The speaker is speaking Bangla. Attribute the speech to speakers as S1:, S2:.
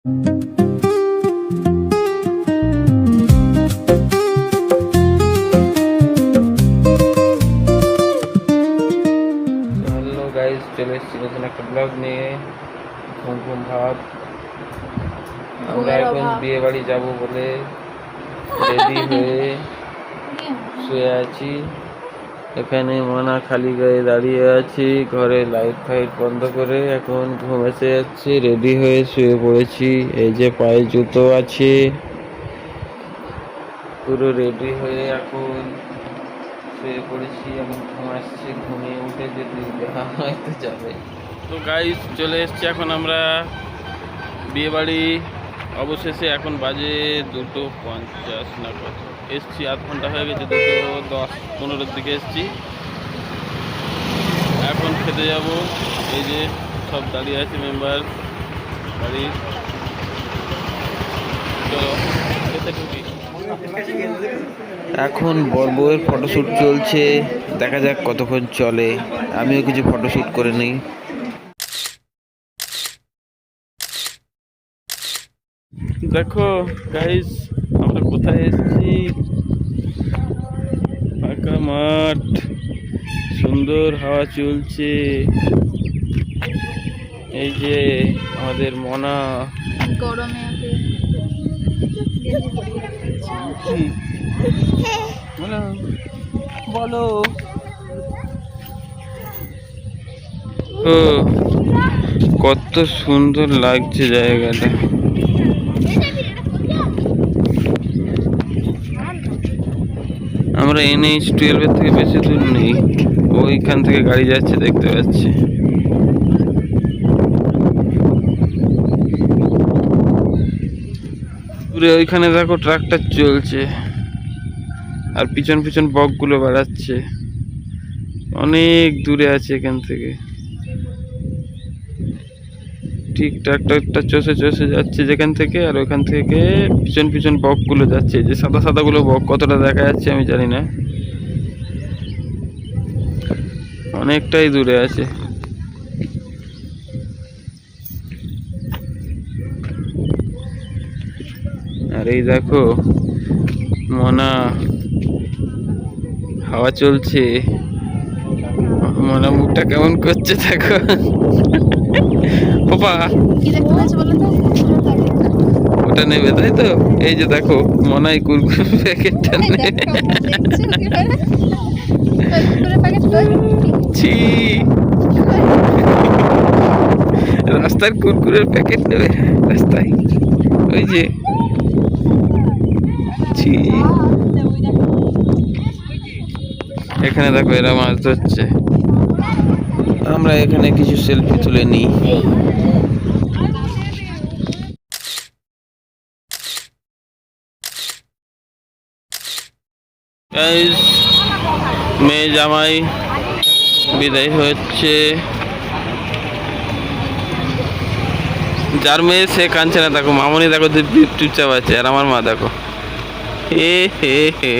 S1: হ্যালো গাইস, চলে এসেছি নতুন একটা ব্লগ নিয়ে। ঘুম ঘুম ভাব। আমরা এখন বিয়ে বাড়ি যাবো বলে রেডি হয়ে শুয়ে আছি। এখানে মনা খালি গায়ে দাঁড়িয়ে আছি, ঘরে লাইট ফাইট বন্ধ করে। এখন ঘুম এসে যাচ্ছে, রেডি হয়ে শুয়ে পড়েছি। এই যে পায়ে জুতো আছে, পুরো রেডি হয়ে এখন শুয়ে পড়েছি। এখন ঘুম আসছে, ঘুমিয়ে উঠে যদি দেখা হয় তো যাবে। তো গাইস, চলে এসছি এখন আমরা বিয়ে বাড়ি অবশেষে। এখন বাজে 2:50 না কত, এসছি আধ ঘন্টা হয়ে গেছে। 2:10-15 দিকে এসছি। এখন খেতে যাব। এই যে সব দাঁড়িয়ে আছে মেম্বার বাড়ির। চলো খেতে ঢুকি। এখন বউয়ের ফটোশ্যুট চলছে, দেখা যাক কতক্ষণ চলে। আমিও কিছু ফটোশ্যুট করে নিই। দেখো গাইস, আমরা কোথায় এসেছি। ফাঁকা মাঠ, সুন্দর হাওয়া চলছে। এই যে আমাদের মনা
S2: গরমে
S1: বলো। ও কত সুন্দর লাগছে জায়গাটা। আমরা NH-12 থেকে বেশি দূর নেই, ওইখান থেকে গাড়ি যাচ্ছে দেখতে পাচ্ছি। দূরে ওইখানে দেখো ট্রাক্টর চলছে, আর পিছন পিছন বকগুলো বেড়াচ্ছে। অনেক দূরে আছে এখান থেকে। ঠিক ট্রাক্টরটা চষে চষে যাচ্ছে যেখান থেকে, আর ওইখান থেকে পিছন পিছন বকগুলো যাচ্ছে। যে সাদা সাদা গুলো বক, কতটা দেখা যাচ্ছে আমি জানি না, অনেকটাই দূরে আছে। আর এই দেখো মনা, হাওয়া চলছে। মনা মুখটা কেমন করছে দেখো। বাবা ওটা নেবে তাই তো? এই যে দেখো মনাই কুরকুরে প্যাকেটটা নেবে। ছি, রাস্তার কুরকুরের প্যাকেট নেবে রাস্তায়। ওই যে ছি। এখানে দেখো এরা মাছ ধরছে, আমরা এখানে কিছু সেলফি তুলে নিই। মেয়ে জামাই বিদায় হচ্ছে। যার মেয়ে সে কাঁদছে না, দেখো মামনি দেখো চুপচাপ আছে। আর আমার মা দেখো হে হে হে।